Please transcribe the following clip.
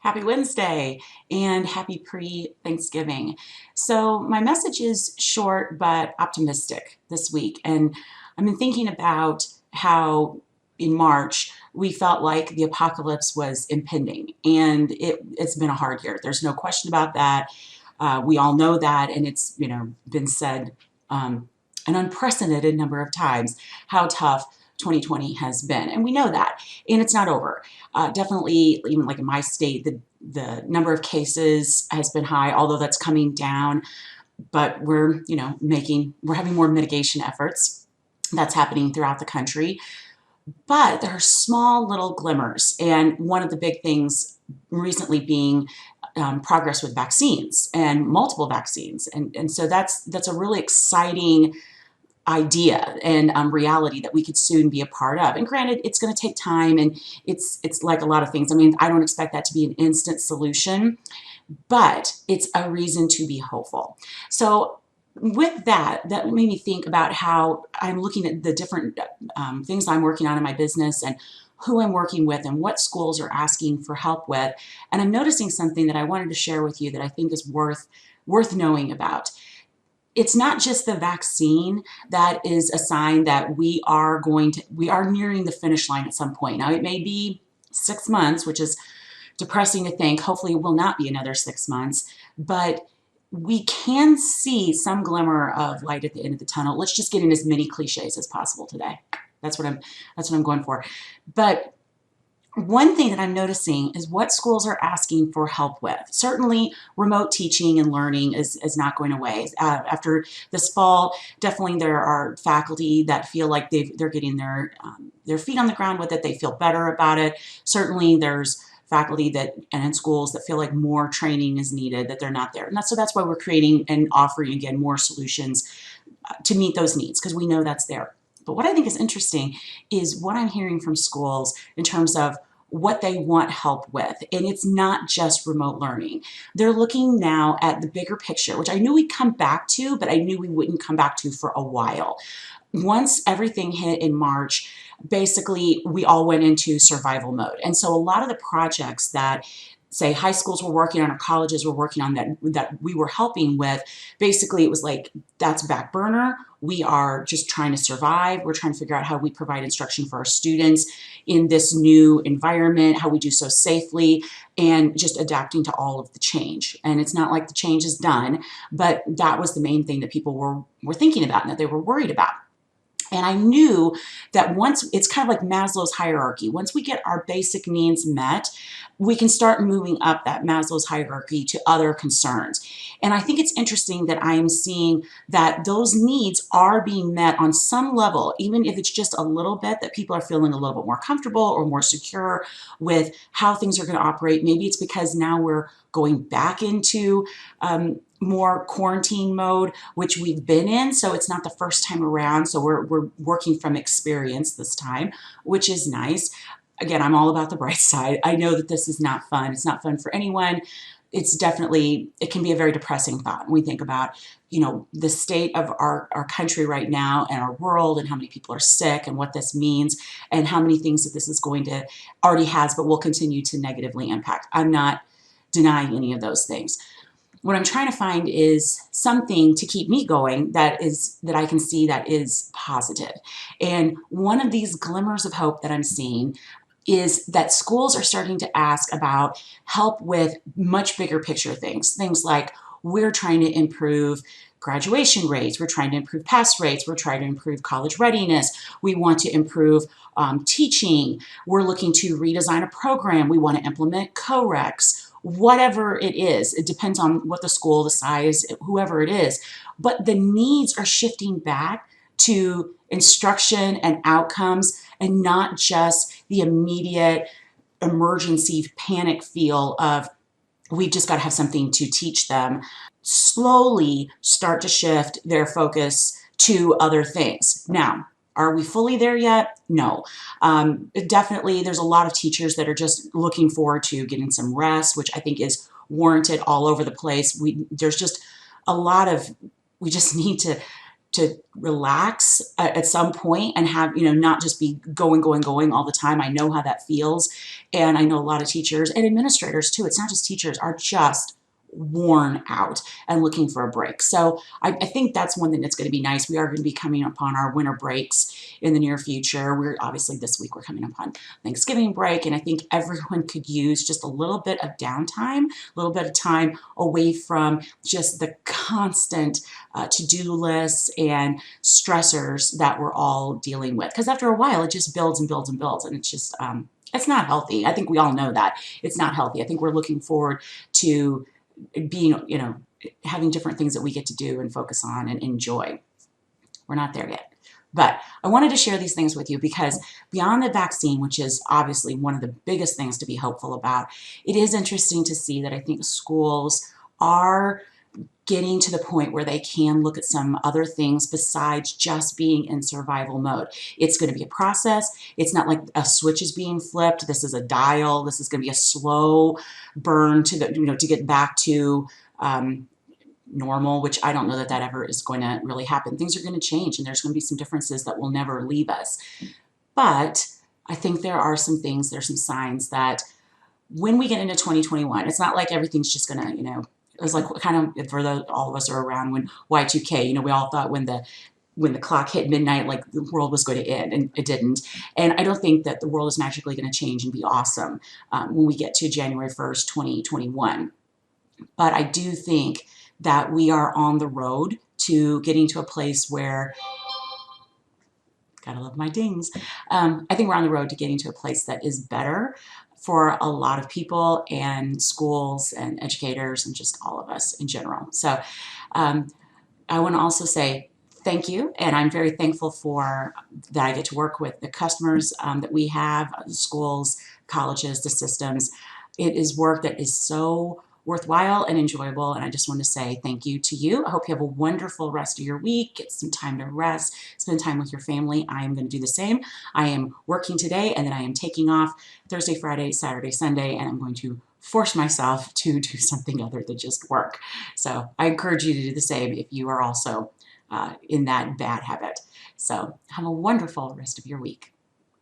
Happy Wednesday and happy pre-Thanksgiving. So my message is short but optimistic this week. And I've been thinking about how in March we felt like the apocalypse was impending. And it's been a hard year. There's no question about that. We all know that, and it's been said an unprecedented number of times how tough 2020 has been, and we know that, and it's not over. Definitely, even like in my state, the number of cases has been high, although that's coming down. But we're having more mitigation efforts. That's happening throughout the country. But there are small little glimmers, and one of the big things recently being progress with vaccines and multiple vaccines, and so that's a really exciting idea and reality that we could soon be a part of. And granted, it's going to take time, and it's like a lot of things. I mean, I don't expect that to be an instant solution, but it's a reason to be hopeful. So with that made me think about how I'm looking at the different things I'm working on in my business and who I'm working with and what schools are asking for help with. And I'm noticing something that I wanted to share with you that I think is worth knowing about. It's not just the vaccine that is a sign that we are nearing the finish line at some point. Now, it may be 6 months, which is depressing to think. Hopefully it will not be another 6 months, but we can see some glimmer of light at the end of the tunnel. Let's just get in as many cliches as possible today. That's what I'm going for. But one thing that I'm noticing is what schools are asking for help with. Certainly, remote teaching and learning is not going away. After this fall, definitely there are faculty that feel like they're getting their feet on the ground with it. They feel better about it. Certainly, there's faculty and in schools that feel like more training is needed, that they're not there. And so that's why we're creating and offering, again, more solutions to meet those needs, because we know that's there. But what I think is interesting is what I'm hearing from schools in terms of what they want help with. And it's not just remote learning. They're looking now at the bigger picture, which I knew we'd come back to, but I knew we wouldn't come back to for a while. Once everything hit in March, basically we all went into survival mode. And so a lot of the projects that say high schools were working on or colleges were working on that we were helping with, basically it was like, that's back burner. We are just trying to survive. We're trying to figure out how we provide instruction for our students in this new environment, how we do so safely, and just adapting to all of the change. And it's not like the change is done, but that was the main thing that people were thinking about and that they were worried about. And I knew that once, it's kind of like Maslow's hierarchy. Once we get our basic needs met, we can start moving up that Maslow's hierarchy to other concerns. And I think it's interesting that I am seeing that those needs are being met on some level, even if it's just a little bit, that people are feeling a little bit more comfortable or more secure with how things are going to operate. Maybe it's because now we're going back into more quarantine mode, which we've been in. So it's not the first time around. So we're working from experience this time, which is nice. Again, I'm all about the bright side. I know that this is not fun. It's not fun for anyone. It can be a very depressing thought when we think about, the state of our country right now and our world and how many people are sick and what this means and how many things that this is going to already has, but will continue to negatively impact. I'm not denying any of those things. What I'm trying to find is something to keep me going that I can see that is positive. And one of these glimmers of hope that I'm seeing is that schools are starting to ask about help with much bigger picture things. Things like, we're trying to improve graduation rates, we're trying to improve pass rates, we're trying to improve college readiness, we want to improve teaching, we're looking to redesign a program, we want to implement co-recs. Whatever it is, it depends on what the school, the size, whoever it is. But the needs are shifting back to instruction and outcomes and not just the immediate emergency panic feel of we've just got to have something to teach them. Slowly start to shift their focus to other things. Now, are we fully there yet? No. Definitely, there's a lot of teachers that are just looking forward to getting some rest, which I think is warranted all over the place. There's just a lot of, we just need to to relax at some point and have, not just be going all the time. I know how that feels. And I know a lot of teachers and administrators too, it's not just teachers, are just worn out and looking for a break. So I think that's one thing that's going to be nice. We are going to be coming upon our winter breaks in the near future. We're obviously this week we're coming upon Thanksgiving break, and I think everyone could use just a little bit of downtime, a little bit of time away from just the constant to-do lists and stressors that we're all dealing with. Because after a while, it just builds and builds and builds, and it's just it's not healthy. I think we all know that it's not healthy. I think we're looking forward to being, having different things that we get to do and focus on and enjoy. We're not there yet. But I wanted to share these things with you because beyond the vaccine, which is obviously one of the biggest things to be hopeful about, it is interesting to see that I think schools are getting to the point where they can look at some other things besides just being in survival mode. It's going to be a process. It's not like a switch is being flipped. This is a dial. This is going to be a slow burn to the, to get back to normal, which I don't know that that ever is going to really happen. Things are going to change, and there's going to be some differences that will never leave us. But I think there are some things, there's some signs that when we get into 2021, it's not like everything's just going to, it was like kind of for all of us are around when Y2K, we all thought when the clock hit midnight, like the world was going to end, and it didn't. And I don't think that the world is magically going to change and be awesome when we get to January 1st, 2021. But I do think that we are on the road to getting to a place where, gotta love my dings, I think we're on the road to getting to a place that is better for a lot of people and schools and educators and just all of us in general. So I want to also say thank you, and I'm very thankful for that I get to work with the customers that we have, the schools, colleges, the systems. It is work that is so worthwhile and enjoyable, and I just want to say thank you to you. I hope you have a wonderful rest of your week. Get some time to rest, spend time with your family. I am going to do the same. I am working today, and then I am taking off Thursday, Friday, Saturday, Sunday, and I'm going to force myself to do something other than just work. So I encourage you to do the same if you are also in that bad habit. So have a wonderful rest of your week.